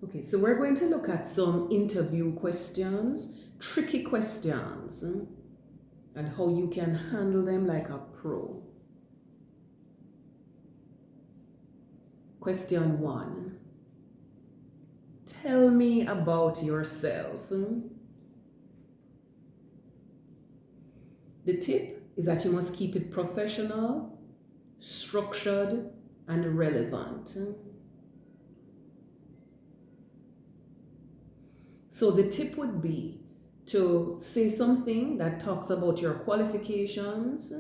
Okay, so we're going to look at some interview questions, tricky questions, and how you can handle them like a pro. Question 1. Tell me about yourself. The tip is that you must keep it professional, structured, and relevant. So the tip would be to say something that talks about your qualifications,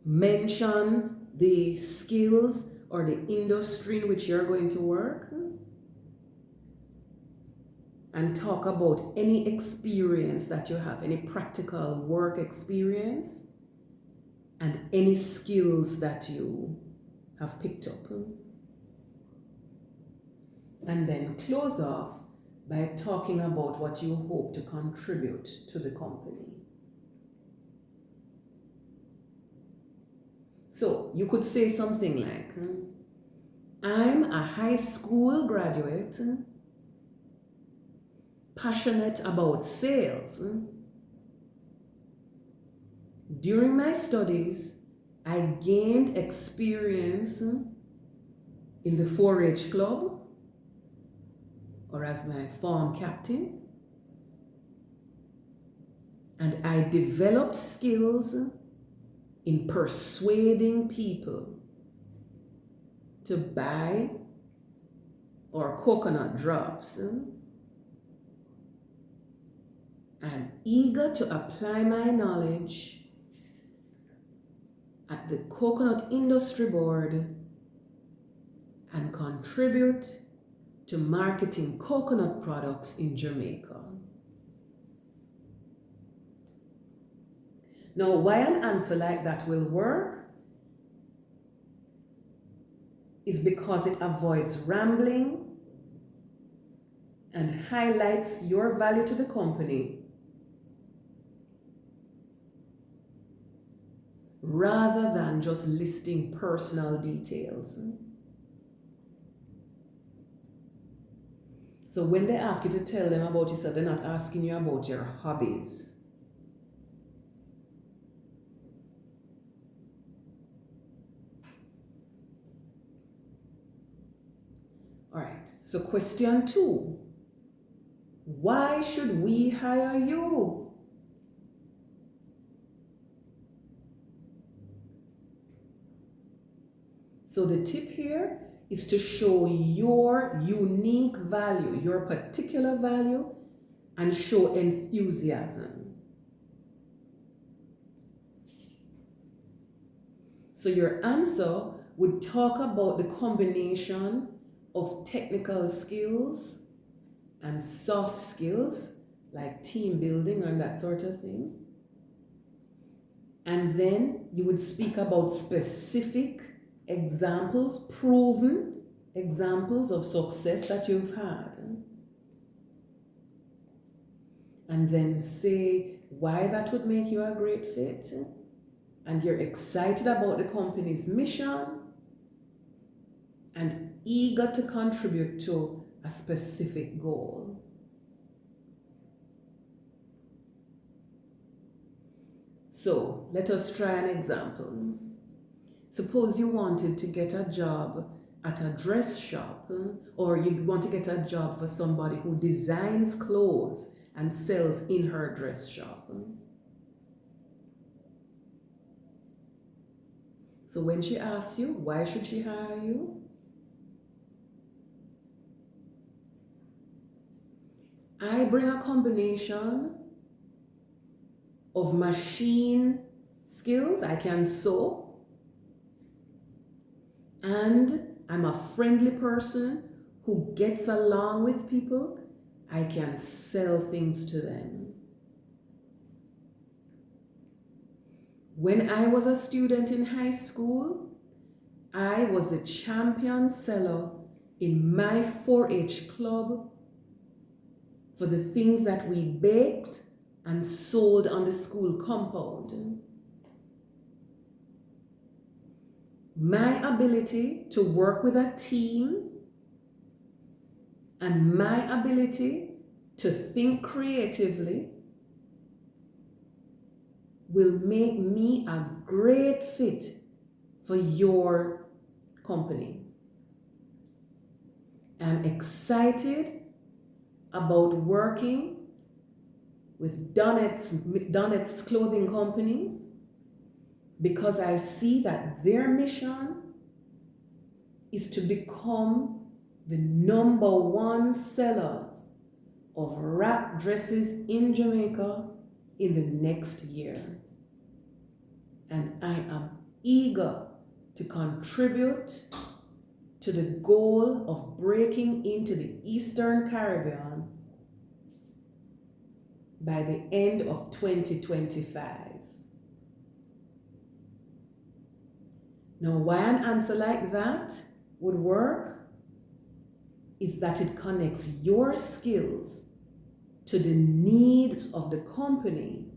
mention the skills or the industry in which you're going to work, and talk about any experience that you have, any practical work experience, and any skills that you have picked up. And then close off by talking about what you hope to contribute to the company. So you could say something like, I'm a high school graduate, passionate about sales. During my studies, I gained experience in the 4-H club, or as my farm captain, and I developed skills in persuading people to buy our coconut drops. I'm eager to apply my knowledge at the Coconut Industry Board and contribute to marketing coconut products in Jamaica. Now, why an answer like that will work is because it avoids rambling and highlights your value to the company rather than just listing personal details. So when they ask you to tell them about yourself, they're not asking you about your hobbies. All right, so question 2. Why should we hire you? So the tip here is to show your unique value, your particular value, and show enthusiasm. So your answer would talk about the combination of technical skills and soft skills, like team building and that sort of thing. And then you would speak about specific examples, proven examples of success that you've had. And then say why that would make you a great fit. And you're excited about the company's mission and eager to contribute to a specific goal. So let us try an example. Suppose you wanted to get a job at a dress shop, or you want to get a job for somebody who designs clothes and sells in her dress shop. So when she asks you, why should she hire you? I bring a combination of machine skills. I can sew, and I'm a friendly person who gets along with people. I can sell things to them. When I was a student in high school, I was a champion seller in my 4-H club for the things that we baked and sold on the school compound. my ability to work with a team and my ability to think creatively will make me a great fit for your company. I'm excited about working with Donnett's clothing company because I see that their mission is to become the #1 sellers of wrap dresses in Jamaica in the next year. And I am eager to contribute to the goal of breaking into the Eastern Caribbean by the end of 2025. Now, why an answer like that would work is that it connects your skills to the needs of the company,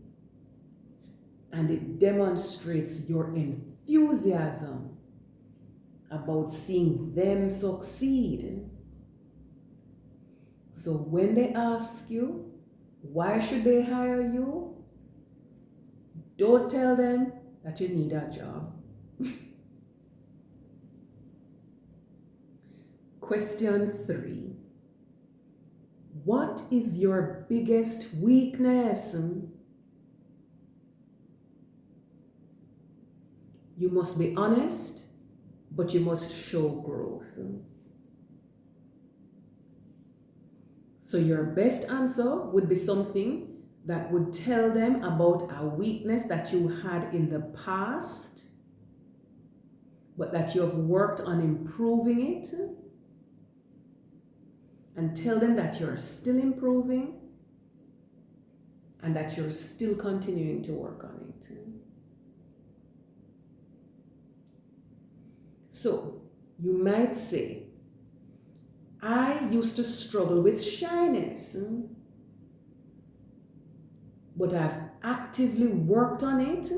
and it demonstrates your enthusiasm about seeing them succeed. So when they ask you, why should they hire you? Don't tell them that you need a job. Question 3. What is your biggest weakness? You must be honest, but you must show growth. So your best answer would be something that would tell them about a weakness that you had in the past, but that you have worked on improving it, and tell them that you're still improving and that you're still continuing to work on it. So you might say, I used to struggle with shyness, but I've actively worked on it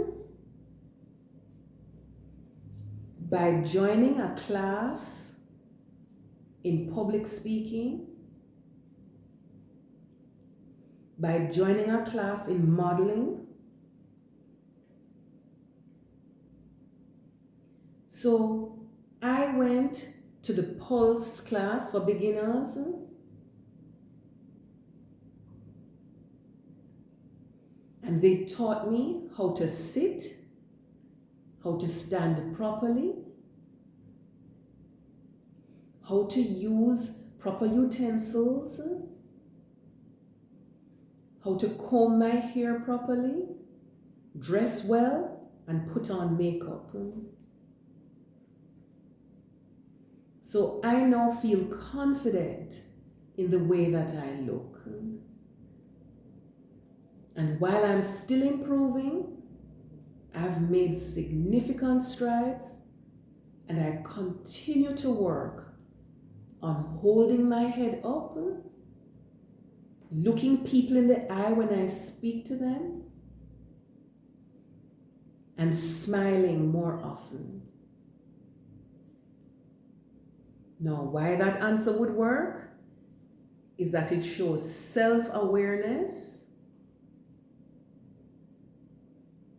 by joining a class in public speaking, by joining a class in modeling. So I went to the Pulse class for beginners, and they taught me how to sit, how to stand properly, how to use proper utensils, how to comb my hair properly, dress well, and put on makeup. So I now feel confident in the way that I look. And while I'm still improving, I've made significant strides, and I continue to work on holding my head up, looking people in the eye when I speak to them, and smiling more often. Now, why that answer would work is that it shows self-awareness,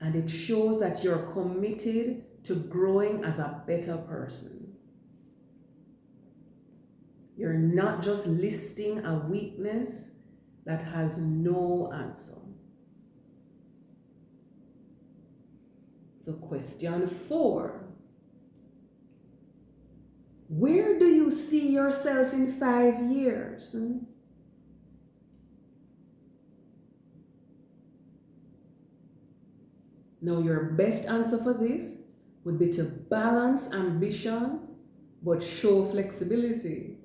and it shows that you're committed to growing as a better person. You're not just listing a weakness that has no answer. So question 4. Where do you see yourself in 5 years? Now, your best answer for this would be to balance ambition but show flexibility.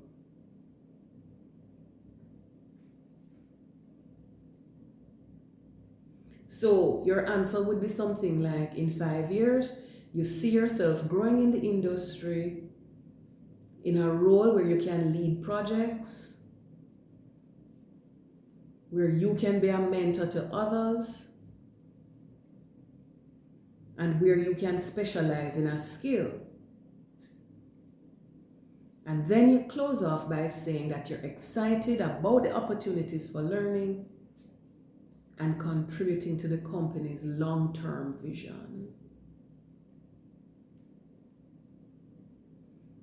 So your answer would be something like, in 5 years, you see yourself growing in the industry in a role where you can lead projects, where you can be a mentor to others, and where you can specialize in a skill. And then you close off by saying that you're excited about the opportunities for learning and contributing to the company's long-term vision.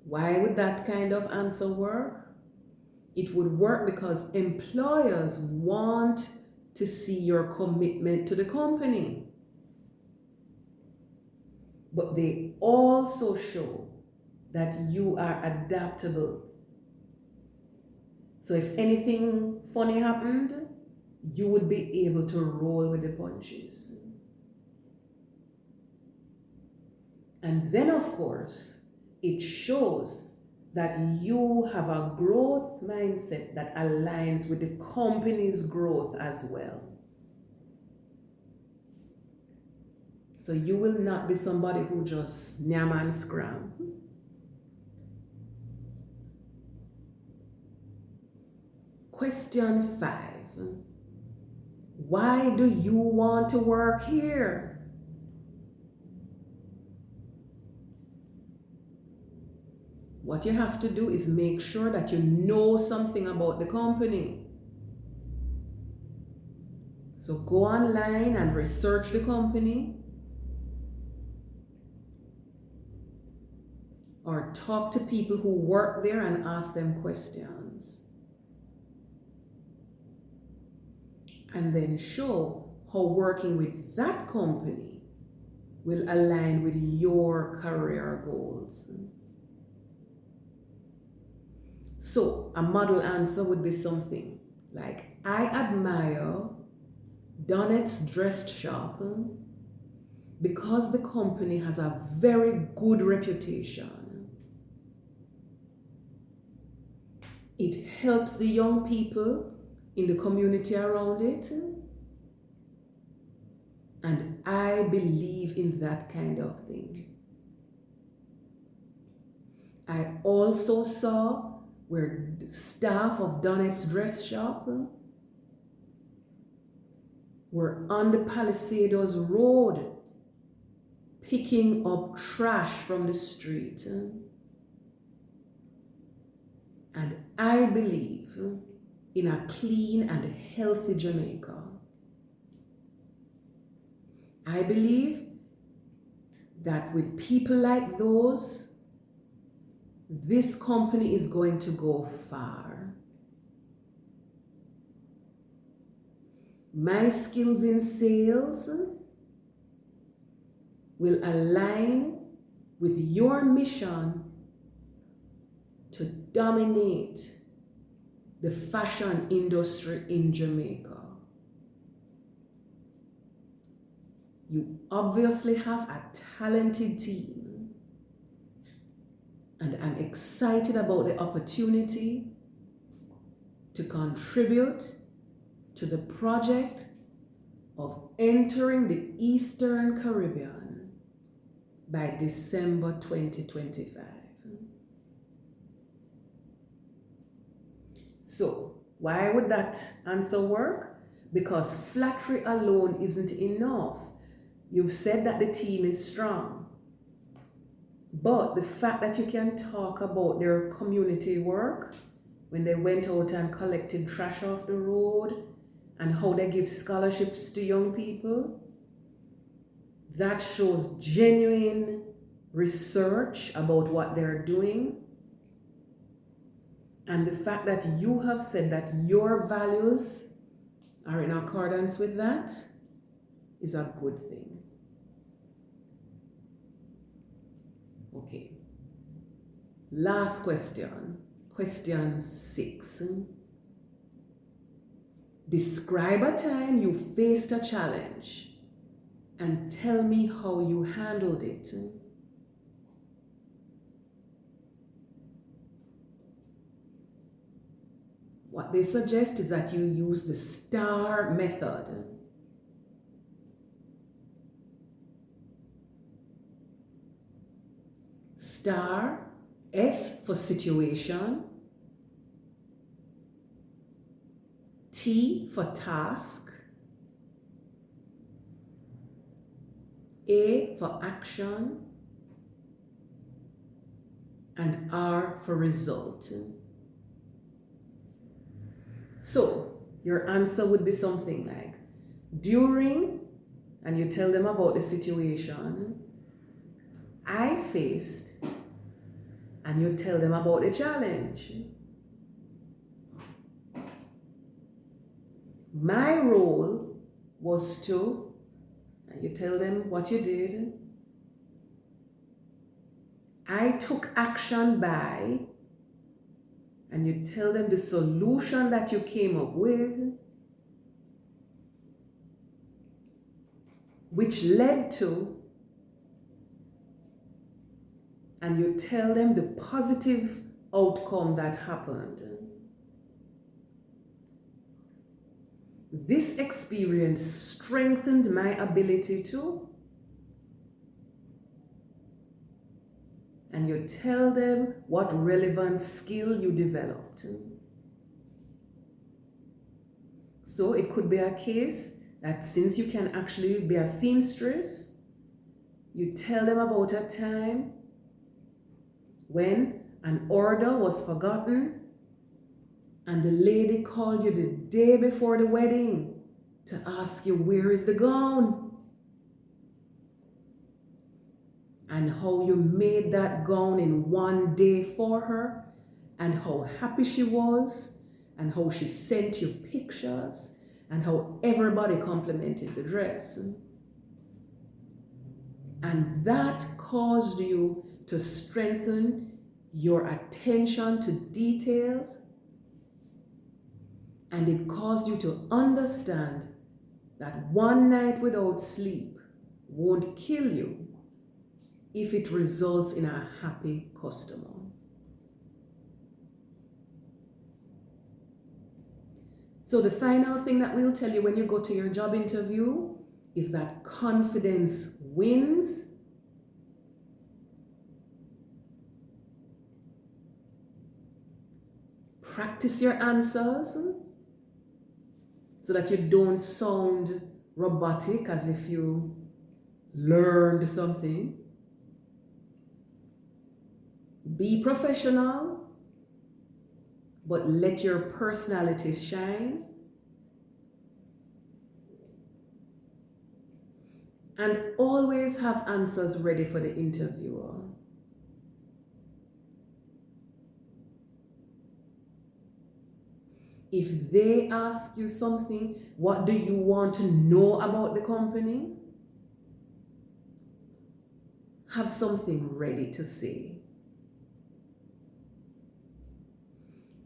Why would that kind of answer work? It would work because employers want to see your commitment to the company. But they also show that you are adaptable. So if anything funny happened, you would be able to roll with the punches. And then, of course, it shows that you have a growth mindset that aligns with the company's growth as well. So you will not be somebody who just nyam and scram. Question 5. Why do you want to work here? What you have to do is make sure that you know something about the company. So go online and research the company, or talk to people who work there and ask them questions. And then show how working with that company will align with your career goals. So a model answer would be something like, I admire Donnett's Dress Shop because the company has a very good reputation. It helps the young people in the community around it. And I believe in that kind of thing. I also saw where the staff of Donnett's Dress Shop were on the Palisadoes Road picking up trash from the street. And I believe in a clean and healthy Jamaica. I believe that with people like those, this company is going to go far. My skills in sales will align with your mission to dominate the fashion industry in Jamaica. You obviously have a talented team, and I'm excited about the opportunity to contribute to the project of entering the Eastern Caribbean by December 2025. So, why would that answer work? Because flattery alone isn't enough. You've said that the team is strong. But the fact that you can talk about their community work, when they went out and collected trash off the road, and how they give scholarships to young people, that shows genuine research about what they're doing. And the fact that you have said that your values are in accordance with that is a good thing. Okay. Last question. Question 6. Describe a time you faced a challenge and tell me how you handled it. What they suggest is that you use the STAR method. STAR, S for situation, T for task, A for action, and R for result. So your answer would be something like, during, and you tell them about the situation I faced, and you tell them about the challenge. My role was to, and you tell them what you did. I took action by, and you tell them the solution that you came up with, which led to, and you tell them the positive outcome that happened. This experience strengthened my ability to, and you tell them what relevant skill you developed. So it could be a case that since you can actually be a seamstress, you tell them about a time when an order was forgotten and the lady called you the day before the wedding to ask you, where is the gown? And how you made that gown in one day for her, and how happy she was, and how she sent you pictures, and how everybody complimented the dress. And that caused you to strengthen your attention to details, and it caused you to understand that one night without sleep won't kill you if it results in a happy customer. So the final thing that we'll tell you when you go to your job interview is that confidence wins. Practice your answers so that you don't sound robotic as if you learned something. Be professional, but let your personality shine. And always have answers ready for the interviewer. If they ask you something, what do you want to know about the company? Have something ready to say.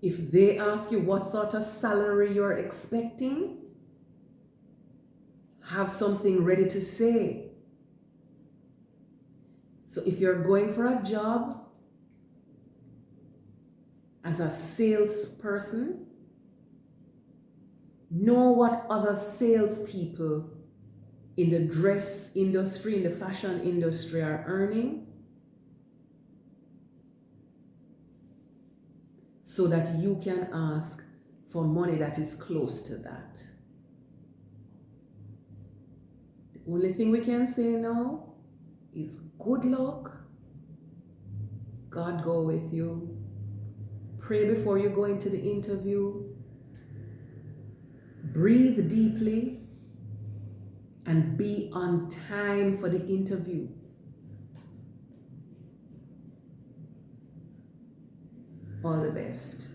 If they ask you what sort of salary you're expecting, have something ready to say. So if you're going for a job as a salesperson, know what other salespeople in the dress industry, in the fashion industry are earning, so that you can ask for money that is close to that. The only thing we can say now is good luck. God go with you. Pray before you go into the interview. Breathe deeply and be on time for the interview. All the best.